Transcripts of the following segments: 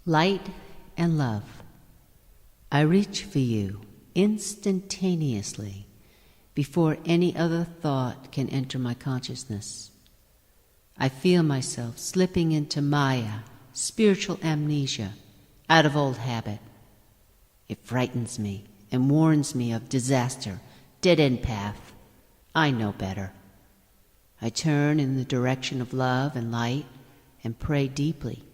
Light and love. I reach for you instantaneously before any other thought can enter my consciousness. I feel myself slipping into Maya, spiritual amnesia, out of old habit. It frightens me and warns me of disaster, dead-end path. I know better. I turn in the direction of love and light and pray deeply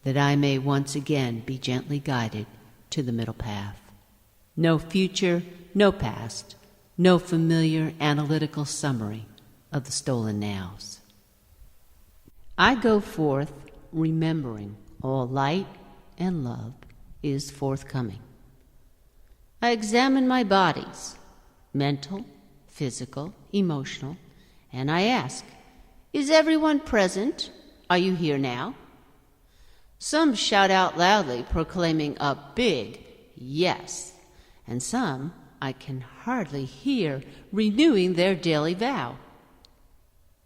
that I may once again be gently guided to the middle path. No future, no past, no familiar analytical summary of the stolen nows. I go forth remembering all light and love is forthcoming. I examine my bodies, mental, physical, emotional, and I ask, is everyone present? Are you here now? Some shout out loudly, proclaiming a big yes, and some I can hardly hear renewing their daily vow.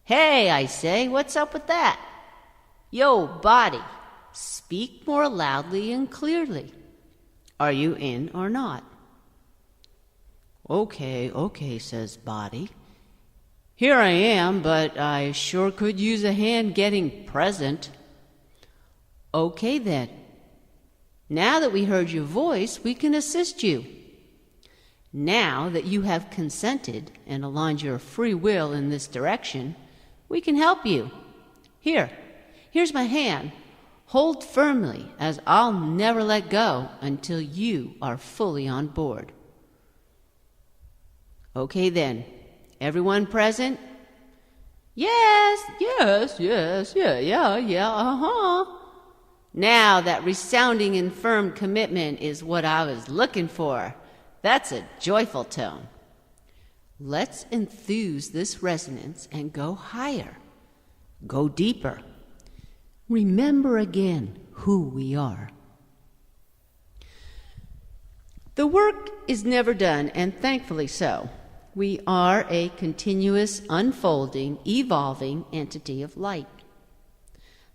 Hey, I say, what's up with that? Yo, body, speak more loudly and clearly. Are you in or not? Okay, says body. Here I am, but I sure could use a hand getting present. Okay then. Now that we heard your voice, we can assist you. Now that you have consented and aligned your free will in this direction, we can help you. Here's my hand. Hold firmly, as I'll never let go until you are fully on board. Okay then. Everyone present? Yes, yeah. Now that resounding and firm commitment is what I was looking for. That's a joyful tone. Let's enthuse this resonance and go higher. Go deeper. Remember again who we are. The work is never done, and thankfully so. We are a continuous, unfolding, evolving entity of light.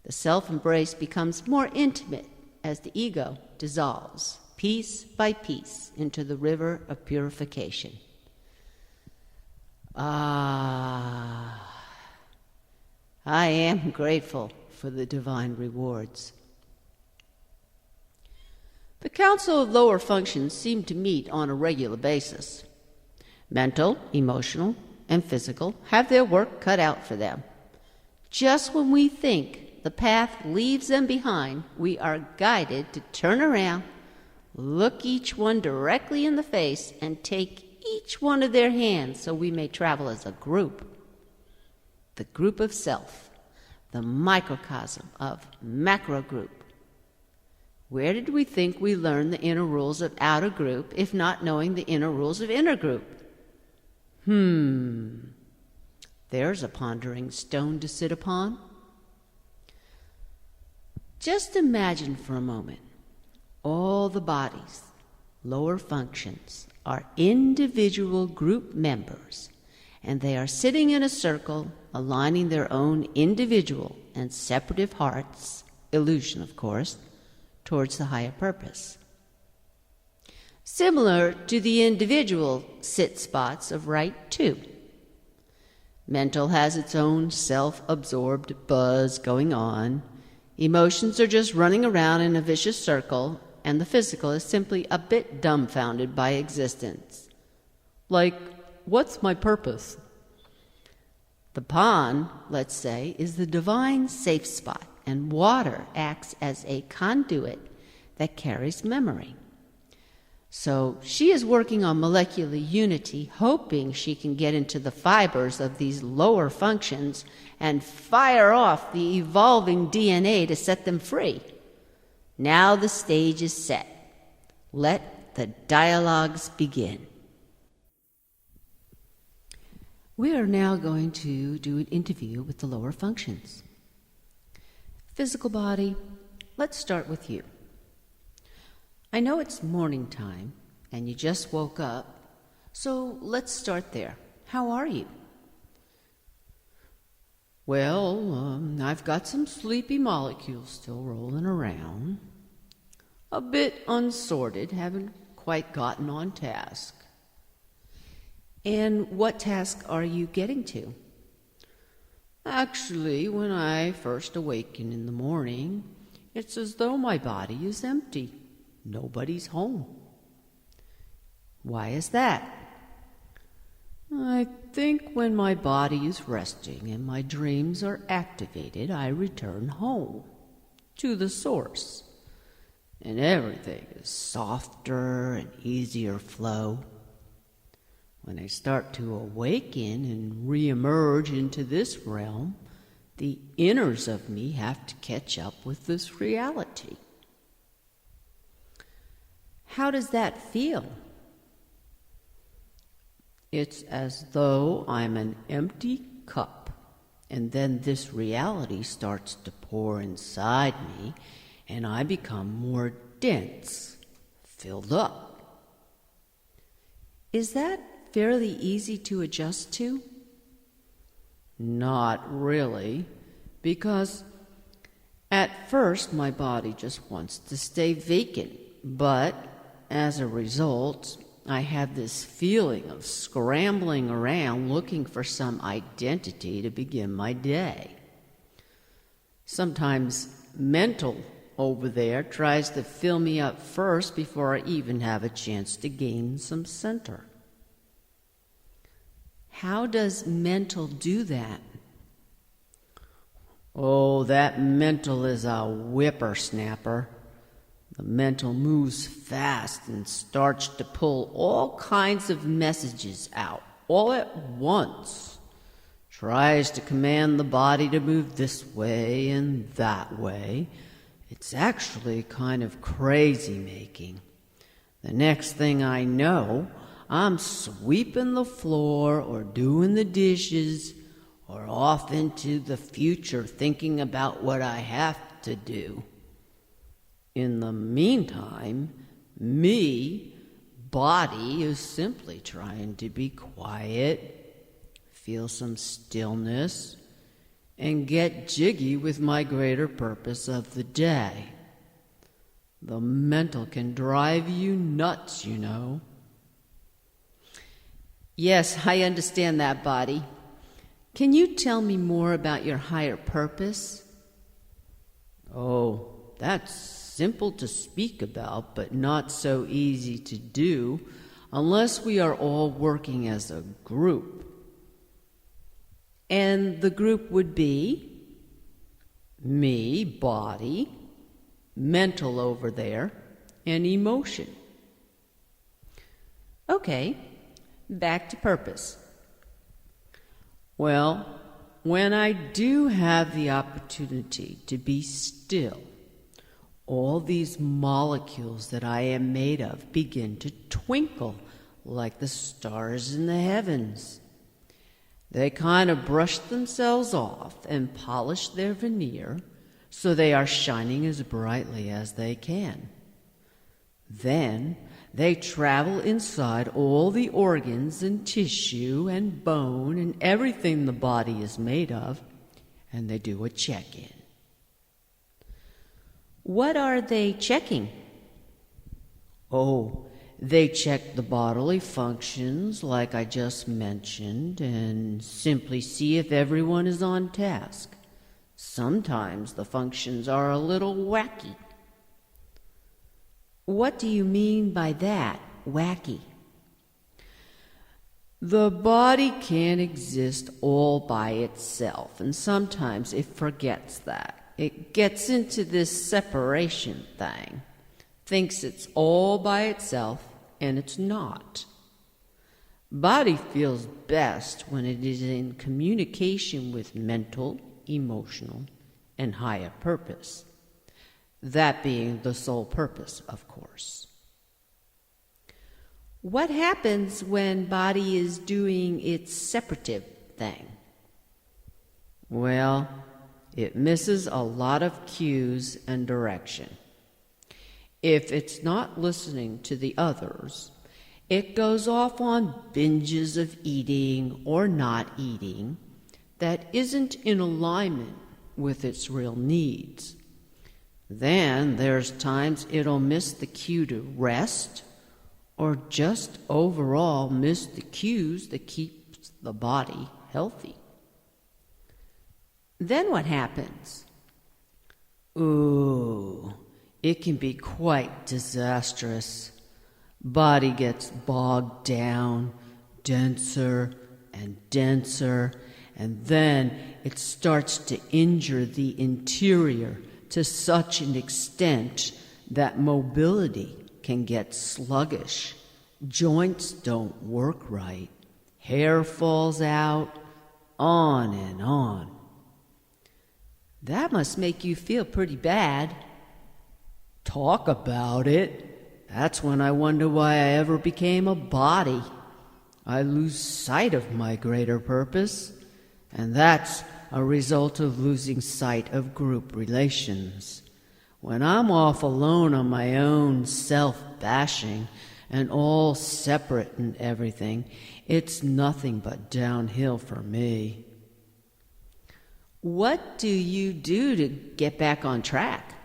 The self-embrace becomes more intimate as the ego dissolves, piece by piece, into the river of purification. I am grateful for the divine rewards. The Council of Lower Functions seem to meet on a regular basis. Mental, emotional, and physical have their work cut out for them. Just when we think the path leaves them behind, we are guided to turn around, look each one directly in the face, and take each one of their hands so we may travel as a group. The group of self, the microcosm of macro group. Where did we think we learned the inner rules of outer group, if not knowing the inner rules of inner group? There's a pondering stone to sit upon. Just imagine for a moment, all the bodies, lower functions, are individual group members, and they are sitting in a circle, aligning their own individual and separative hearts, illusion of course, towards the higher purpose. Similar to the individual sit spots of Rite 2. Mental has its own self-absorbed buzz going on. Emotions are just running around in a vicious circle, and the physical is simply a bit dumbfounded by existence. Like, what's my purpose? The pond, let's say, is the divine safe spot, and water acts as a conduit that carries memory. So she is working on molecular unity, hoping she can get into the fibers of these lower functions and fire off the evolving DNA to set them free. Now the stage is set. Let the dialogues begin. We are now going to do an interview with the lower functions. Physical body, let's start with you. I know it's morning time, and you just woke up, so let's start there. How are you? Well, I've got some sleepy molecules still rolling around. A bit unsorted, haven't quite gotten on task. And what task are you getting to? Actually, when I first awaken in the morning, it's as though my body is empty. Nobody's home. Why is that? I think when my body is resting and my dreams are activated, I return home, to the source, and everything is softer and easier flow. When I start to awaken and re-emerge into this realm, the inners of me have to catch up with this reality. How does that feel? It's as though I'm an empty cup, and then this reality starts to pour inside me, and I become more dense, filled up. Is that fairly easy to adjust to? Not really, because at first my body just wants to stay vacant, but as a result, I have this feeling of scrambling around looking for some identity to begin my day. Sometimes mental over there tries to fill me up first before I even have a chance to gain some center. How does mental do that? Oh, that mental is a whippersnapper. The mental moves fast and starts to pull all kinds of messages out, all at once. Tries to command the body to move this way and that way. It's actually kind of crazy-making. The next thing I know, I'm sweeping the floor or doing the dishes or off into the future thinking about what I have to do. In the meantime, me, body, is simply trying to be quiet, feel some stillness, and get jiggy with my greater purpose of the day. The mental can drive you nuts, you know. Yes, I understand that, body. Can you tell me more about your higher purpose? Oh, that's simple to speak about, but not so easy to do unless we are all working as a group. And the group would be me, body, mental over there, and emotion. Okay, back to purpose. Well, when I do have the opportunity to be still, all these molecules that I am made of begin to twinkle like the stars in the heavens. They kind of brush themselves off and polish their veneer so they are shining as brightly as they can. Then they travel inside all the organs and tissue and bone and everything the body is made of, and they do a check-in. What are they checking? Oh, they check the bodily functions like I just mentioned and simply see if everyone is on task. Sometimes the functions are a little wacky. What do you mean by that, wacky? The body can't exist all by itself, and sometimes it forgets that. It gets into this separation thing, thinks it's all by itself, and it's not. Body feels best when it is in communication with mental, emotional, and higher purpose. That being the sole purpose, of course. What happens when body is doing its separative thing? Well, it misses a lot of cues and direction. If it's not listening to the others, it goes off on binges of eating or not eating that isn't in alignment with its real needs. Then there's times it'll miss the cue to rest, or just overall miss the cues that keep the body healthy. Then what happens? Ooh, it can be quite disastrous. Body gets bogged down, denser and denser, and then it starts to injure the interior to such an extent that mobility can get sluggish. Joints don't work right. Hair falls out, on and on. That must make you feel pretty bad. Talk about it. That's when I wonder why I ever became a body. I lose sight of my greater purpose, and that's a result of losing sight of group relations. When I'm off alone on my own, self-bashing, and all separate and everything, it's nothing but downhill for me. What do you do to get back on track?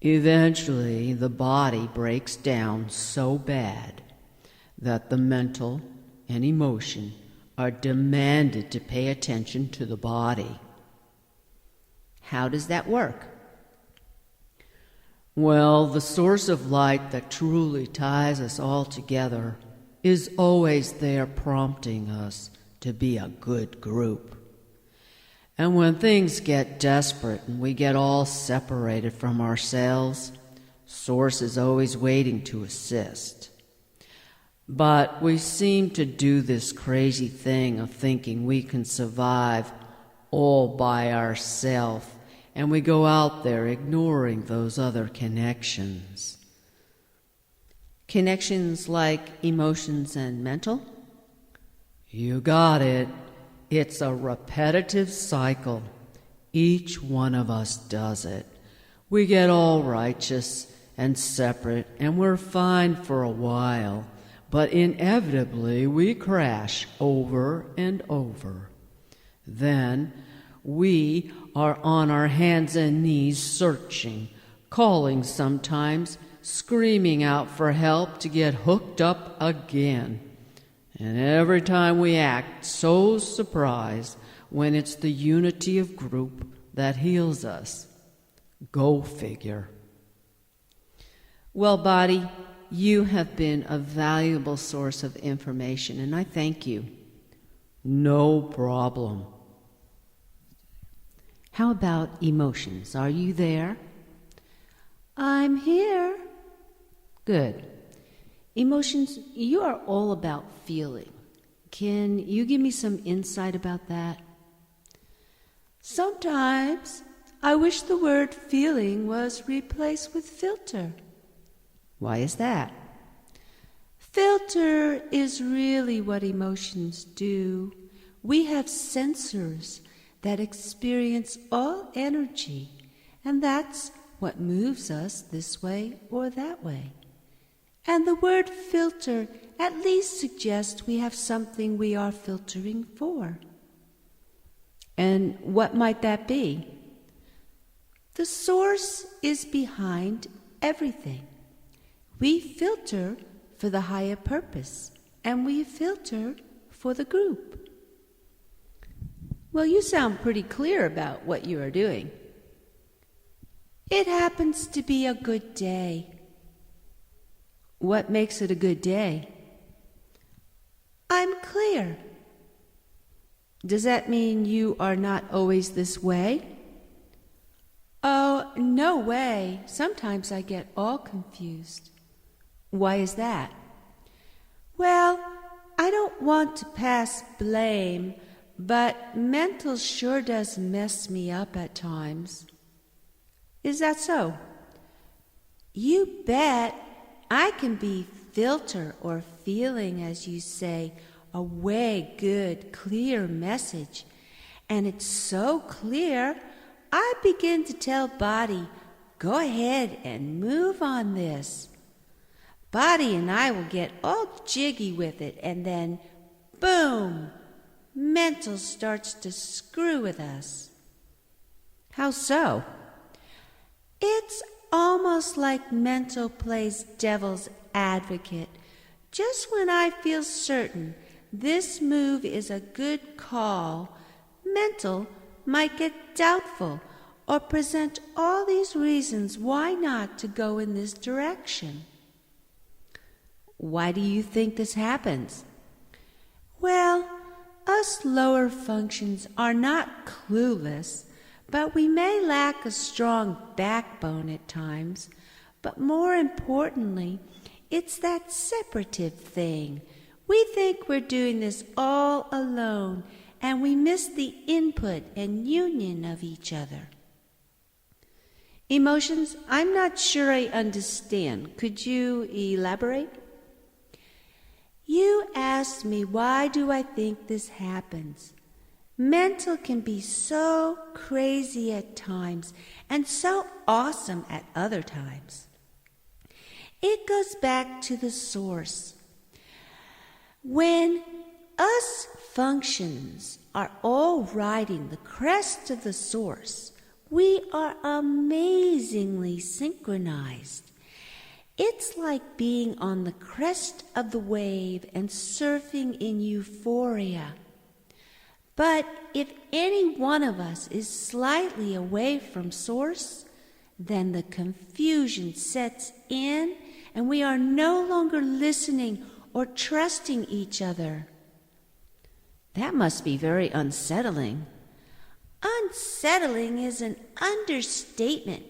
Eventually, the body breaks down so bad that the mental and emotion are demanded to pay attention to the body. How does that work? Well, the source of light that truly ties us all together is always there prompting us to be a good group. And when things get desperate and we get all separated from ourselves, Source is always waiting to assist. But we seem to do this crazy thing of thinking we can survive all by ourselves, and we go out there ignoring those other connections. Connections like emotions and mental? You got it. It's a repetitive cycle. Each one of us does it. We get all righteous and separate, and we're fine for a while, but inevitably we crash over and over. Then we are on our hands and knees searching, calling sometimes, screaming out for help to get hooked up again. And every time we act so surprised when it's the unity of group that heals us. Go figure. Well, Body, you have been a valuable source of information, and I thank you. No problem. How about emotions? Are you there? I'm here. Good. Emotions, you are all about feeling. Can you give me some insight about that? Sometimes I wish the word feeling was replaced with filter. Why is that? Filter is really what emotions do. We have sensors that experience all energy, and that's what moves us this way or that way. And the word filter at least suggests we have something we are filtering for. And what might that be? The source is behind everything. We filter for the higher purpose, and we filter for the group. Well, you sound pretty clear about what you are doing. It happens to be a good day. What makes it a good day? I'm clear. Does that mean you are not always this way? Oh, no way. Sometimes I get all confused. Why is that? Well, I don't want to pass blame, but mental sure does mess me up at times. Is that so? You bet. I can be filter or feeling, as you say, a way good, clear message. And it's so clear, I begin to tell Body, go ahead and move on this. Body and I will get all jiggy with it, and then, boom, mental starts to screw with us. How so? It's almost like mental plays devil's advocate. Just when I feel certain this move is a good call, mental might get doubtful or present all these reasons why not to go in this direction. Why do you think this happens? Well, us lower functions are not clueless, but we may lack a strong backbone at times. But more importantly, it's that separative thing. We think we're doing this all alone, and we miss the input and union of each other. Emotions, I'm not sure I understand. Could you elaborate? You asked me, why do I think this happens? Mental can be so crazy at times and so awesome at other times. It goes back to the source. When us functions are all riding the crest of the source, we are amazingly synchronized. It's like being on the crest of the wave and surfing in euphoria. But if any one of us is slightly away from source, then the confusion sets in and we are no longer listening or trusting each other. That must be very unsettling. Unsettling is an understatement.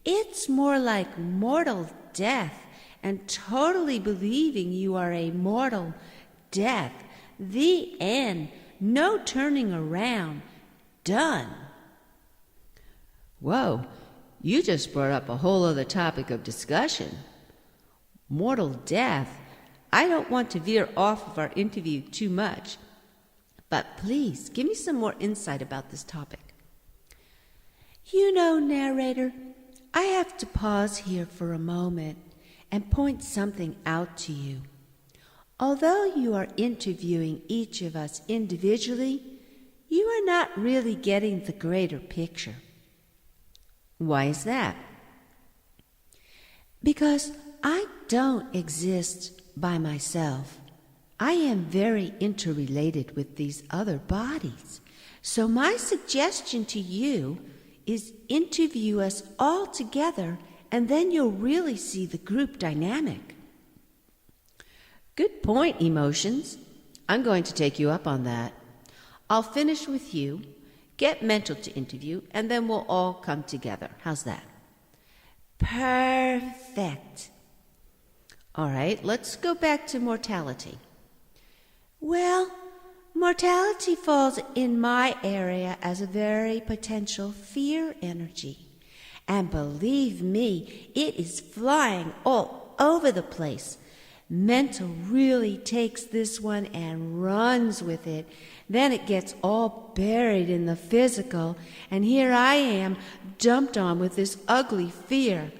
It's more like mortal death and totally believing you are a mortal death. The end. No turning around. Done. Whoa, you just brought up a whole other topic of discussion. Mortal death. I don't want to veer off of our interview too much, but please give me some more insight about this topic. You know, narrator, I have to pause here for a moment and point something out to you. Although you are interviewing each of us individually, you are not really getting the greater picture. Why is that? Because I don't exist by myself. I am very interrelated with these other bodies. So my suggestion to you is interview us all together, and then you'll really see the group dynamic. Good point, Emotions. I'm going to take you up on that. I'll finish with you, get Mental to interview, and then we'll all come together. How's that? Perfect. All right, let's go back to mortality. Well, mortality falls in my area as a very potential fear energy. And believe me, it is flying all over the place. Mental really takes this one and runs with it. Then it gets all buried in the physical, and here I am, dumped on with this ugly fear.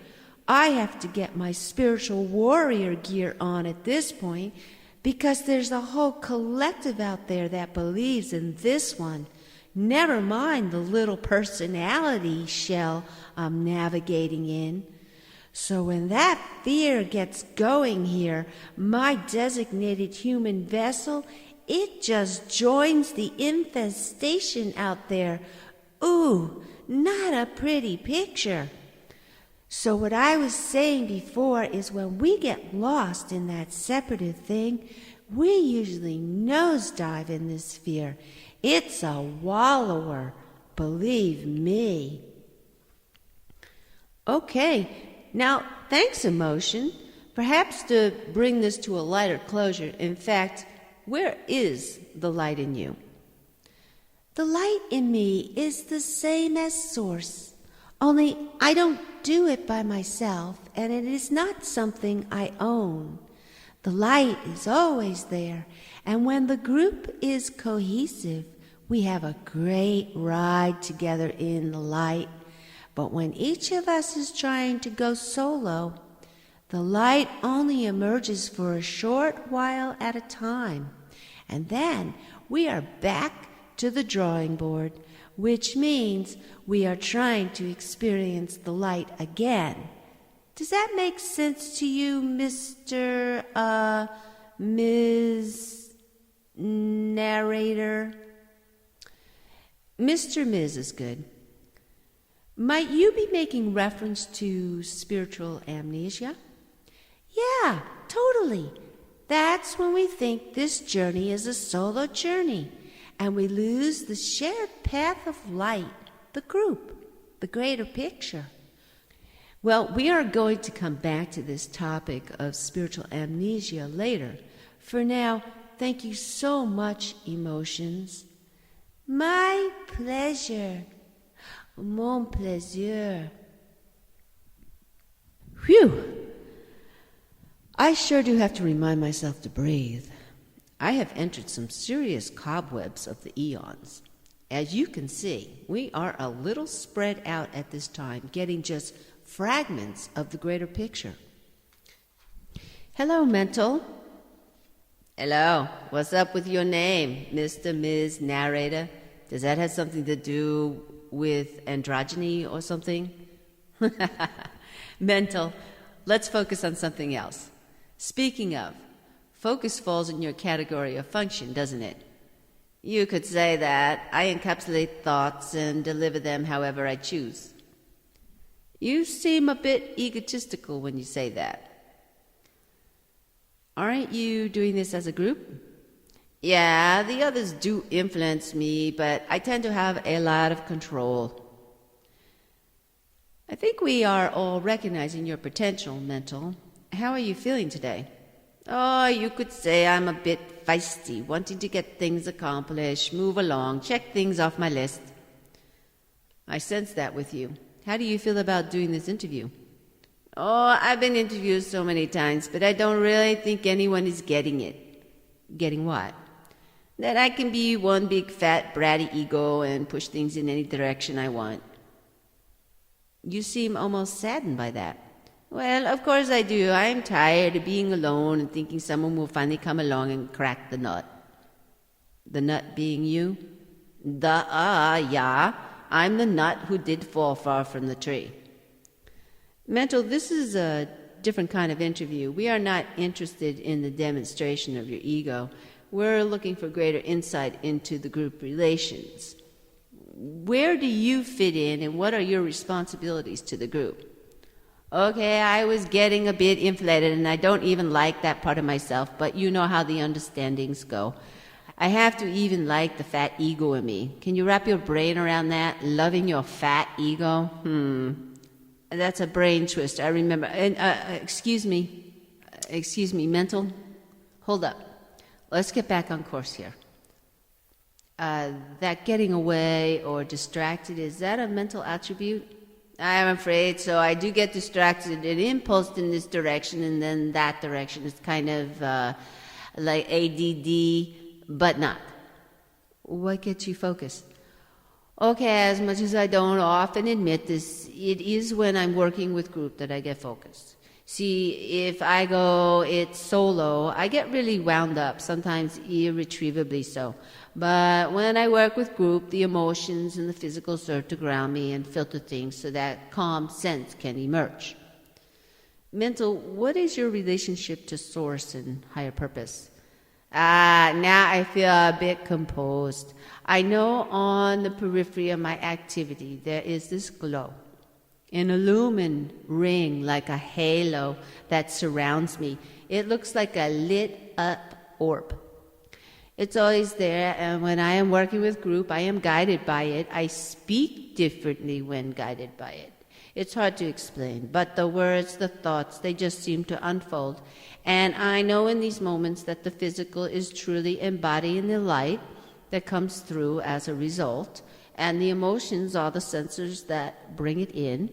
I have to get my spiritual warrior gear on at this point, because there's a whole collective out there that believes in this one. Never mind the little personality shell I'm navigating in. So when that fear gets going here, my designated human vessel, it just joins the infestation out there. Ooh, not a pretty picture. So what I was saying before is when we get lost in that separative thing, we usually nosedive in this fear. It's a wallower, believe me. Okay, now thanks, Emotion. Perhaps to bring this to a lighter closure, in fact, where is the light in you? The light in me is the same as Source, only I don't do it by myself, and it is not something I own. The light is always there, and when the group is cohesive, we have a great ride together in the light. But when each of us is trying to go solo, the light only emerges for a short while at a time, and then we are back to the drawing board. which means we are trying to experience the light again. Does that make sense to you, Ms. Narrator? Mr. Ms. is good. Might you be making reference to spiritual amnesia? Yeah, totally. That's when we think this journey is a solo journey, and we lose the shared path of light, the group, the greater picture. Well, we are going to come back to this topic of spiritual amnesia later. For now, thank you so much, Emotions. My pleasure. Mon plaisir. Phew! I sure do have to remind myself to breathe. I have entered some serious cobwebs of the eons. As you can see, we are a little spread out at this time, getting just fragments of the greater picture. Hello, Mental. Hello. What's up with your name, Mr. Ms. Narrator? Does that have something to do with androgyny or something? Mental, let's focus on something else. Speaking of, focus falls in your category of function, doesn't it? You could say that. I encapsulate thoughts and deliver them however I choose. You seem a bit egotistical when you say that. Aren't you doing this as a group? Yeah, the others do influence me, but I tend to have a lot of control. I think we are all recognizing your potential, Mental. How are you feeling today? Oh, you could say I'm a bit feisty, wanting to get things accomplished, move along, check things off my list. I sense that with you. How do you feel about doing this interview? Oh, I've been interviewed so many times, but I don't really think anyone is getting it. Getting what? That I can be one big fat bratty ego and push things in any direction I want. You seem almost saddened by that. Well, of course I do. I am tired of being alone and thinking someone will finally come along and crack the nut. The nut being you? Yeah. I'm the nut who did fall far from the tree. Mental, this is a different kind of interview. We are not interested in the demonstration of your ego. We're looking for greater insight into the group relations. Where do you fit in, and what are your responsibilities to the group? Okay, I was getting a bit inflated, and I don't even like that part of myself, but you know how the understandings go. I have to even like the fat ego in me. Can you wrap your brain around that? Loving your fat ego? That's a brain twist, I remember. And excuse me, Mental. Hold up. Let's get back on course here. That getting away or distracted, is that a mental attribute? I'm afraid so. I do get distracted and impulsed in this direction and then that direction. It's kind of like ADD, but not. What gets you focused? Okay, as much as I don't often admit this, it is when I'm working with group that I get focused. See, if I go it solo, I get really wound up, sometimes irretrievably so. But when I work with group, the emotions and the physical serve to ground me and filter things so that calm sense can emerge. Mental, what is your relationship to source and higher purpose? Now I feel a bit composed. I know on the periphery of my activity there is this glow, an illumined ring like a halo that surrounds me. It looks like a lit up orb. It's always there, and when I am working with group, I am guided by it. I speak differently when guided by it. It's hard to explain, but the words, the thoughts, they just seem to unfold. And I know in these moments that the physical is truly embodying the light that comes through as a result, and the emotions are the sensors that bring it in.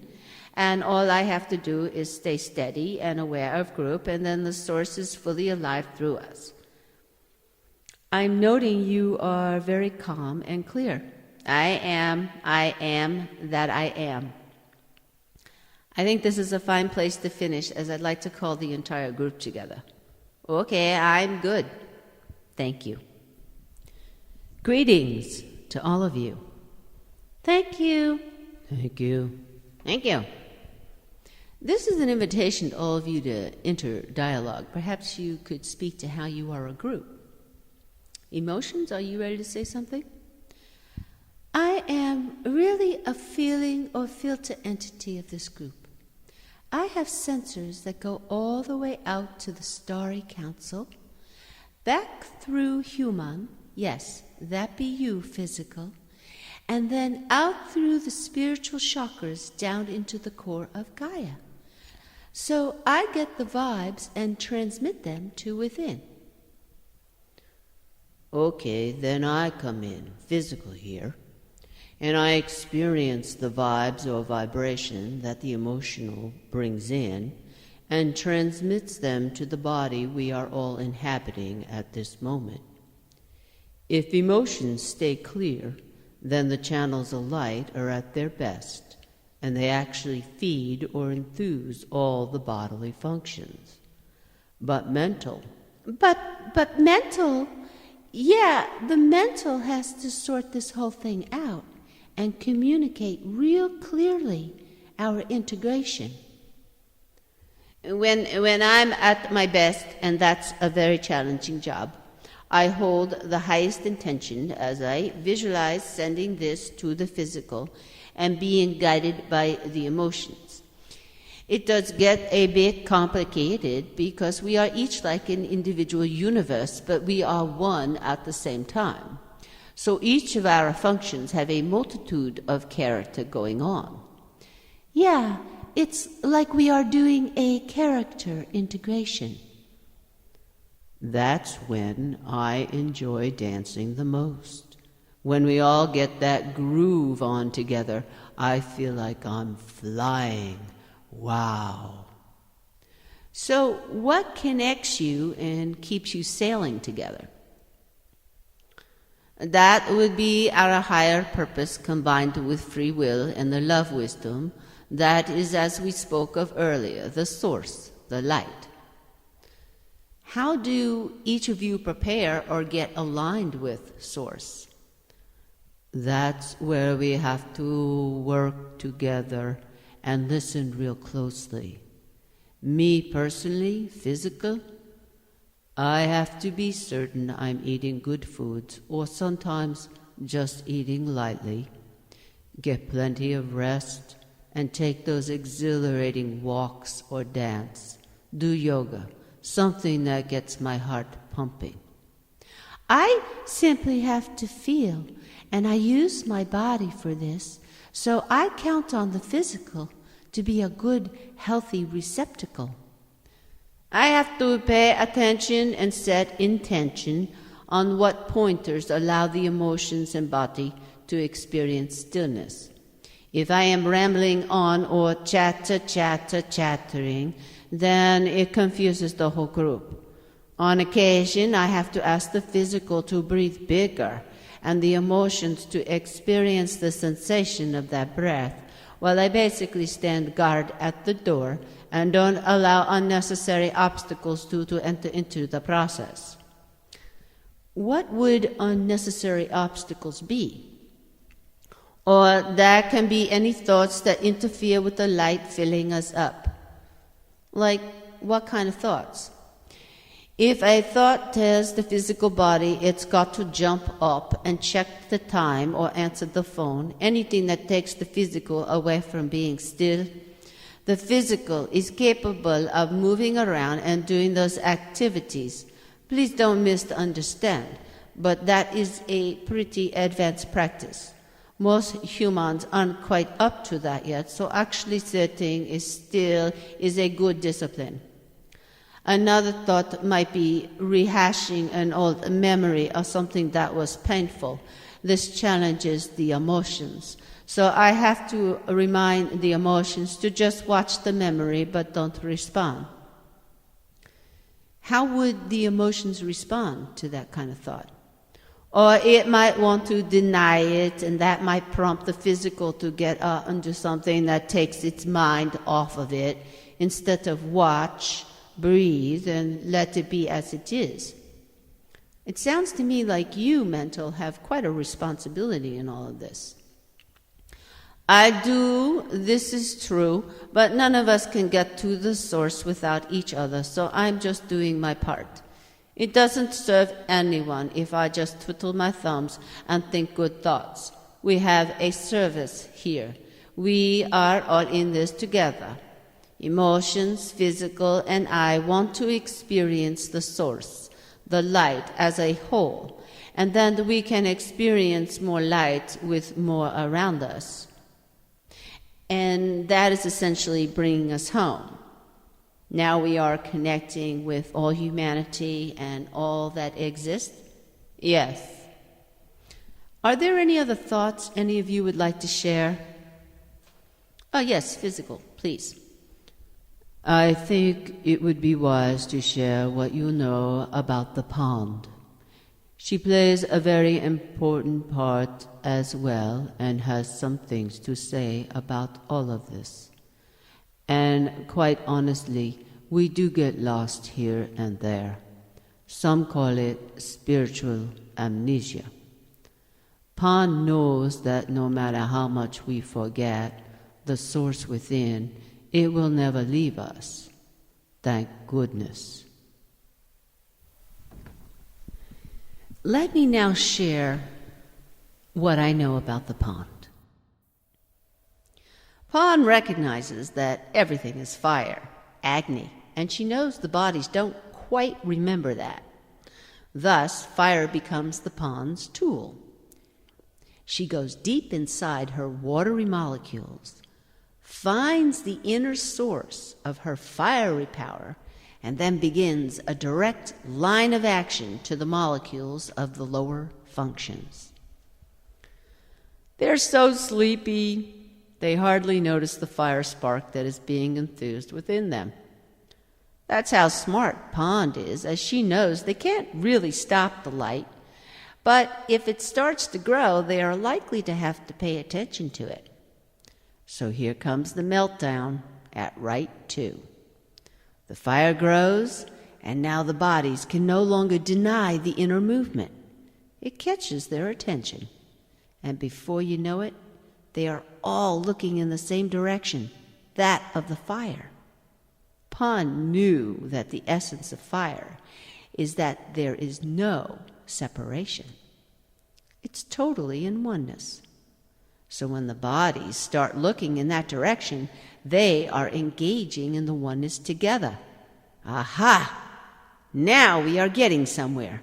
And all I have to do is stay steady and aware of group, and then the source is fully alive through us. I'm noting you are very calm and clear. I am that I am. I think this is a fine place to finish, as I'd like to call the entire group together. Okay, I'm good. Thank you. Greetings to all of you. Thank you. Thank you. Thank you. This is an invitation to all of you to enter dialogue. Perhaps you could speak to how you are a group. Emotions, are you ready to say something? I am really a feeling or filter entity of this group. I have sensors that go all the way out to the Starry Council, back through human, yes, that be you, physical, and then out through the spiritual chakras down into the core of Gaia. So I get the vibes and transmit them to within. Okay, then I come in, physical here, and I experience the vibes or vibration that the emotional brings in and transmits them to the body we are all inhabiting at this moment. If emotions stay clear, then the channels of light are at their best, and they actually feed or enthuse all the bodily functions. But mental... But mental... Yeah, the mental has to sort this whole thing out and communicate real clearly our integration. When I'm at my best, and that's a very challenging job, I hold the highest intention as I visualize sending this to the physical and being guided by the emotions. It does get a bit complicated because we are each like an individual universe, but we are one at the same time. So each of our functions have a multitude of character going on. Yeah, it's like we are doing a character integration. That's when I enjoy dancing the most. When we all get that groove on together, I feel like I'm flying. Wow. So what connects you and keeps you sailing together? That would be our higher purpose combined with free will and the love wisdom. That is, as we spoke of earlier, the source, the light. How do each of you prepare or get aligned with source? That's where we have to work together and listen real closely. Me personally, physical, I have to be certain I'm eating good foods, or sometimes just eating lightly. Get plenty of rest and take those exhilarating walks or dance. Do yoga, something that gets my heart pumping. I simply have to feel, and I use my body for this. So I count on the physical to be a good, healthy receptacle. I have to pay attention and set intention on what pointers allow the emotions and body to experience stillness. If I am rambling on or chattering, then it confuses the whole group. On occasion, I have to ask the physical to breathe bigger and the emotions to experience the sensation of that breath, while I basically stand guard at the door and don't allow unnecessary obstacles to enter into the process. What would unnecessary obstacles be? Or that can be any thoughts that interfere with the light filling us up. Like, what kind of thoughts? If a thought tells the physical body it's got to jump up and check the time or answer the phone, anything that takes the physical away from being still, the physical is capable of moving around and doing those activities. Please don't misunderstand, but that is a pretty advanced practice. Most humans aren't quite up to that yet, so actually sitting is a good discipline. Another thought might be rehashing an old memory of something that was painful. This challenges the emotions. So I have to remind the emotions to just watch the memory but don't respond. How would the emotions respond to that kind of thought? Or it might want to deny it, and that might prompt the physical to get into something that takes its mind off of it instead of watch, breathe, and let it be as it is. It sounds to me like you, mental, have quite a responsibility in all of this. I do, this is true, but none of us can get to the source without each other, so I'm just doing my part. It doesn't serve anyone if I just twiddle my thumbs and think good thoughts. We have a service here. We are all in this together. Emotions, physical, and I want to experience the source, the light as a whole, and then we can experience more light with more around us. And that is essentially bringing us home. Now we are connecting with all humanity and all that exists? Yes. Are there any other thoughts any of you would like to share? Oh, yes, physical, please. I think it would be wise to share what you know about the pond. She plays a very important part as well and has some things to say about all of this. And quite honestly, we do get lost here and there. Some call it spiritual amnesia. Pond knows that no matter how much we forget the source within, it will never leave us. Thank goodness. Let me now share what I know about the pond. Pond recognizes that everything is fire, Agni, and she knows the bodies don't quite remember that. Thus, fire becomes the pond's tool. She goes deep inside her watery molecules, finds the inner source of her fiery power, and then begins a direct line of action to the molecules of the lower functions. They're so sleepy, they hardly notice the fire spark that is being enthused within them. That's how smart Pond is, as she knows they can't really stop the light, but if it starts to grow, they are likely to have to pay attention to it. So here comes the meltdown at Rite 2. The fire grows, and now the bodies can no longer deny the inner movement. It catches their attention, and before you know it, they are all looking in the same direction, that of the fire. Pond knew that the essence of fire is that there is no separation. It's totally in oneness. So when the bodies start looking in that direction, they are engaging in the oneness together. Aha! Now we are getting somewhere.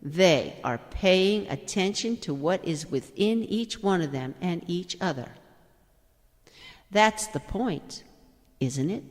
They are paying attention to what is within each one of them and each other. That's the point, isn't it?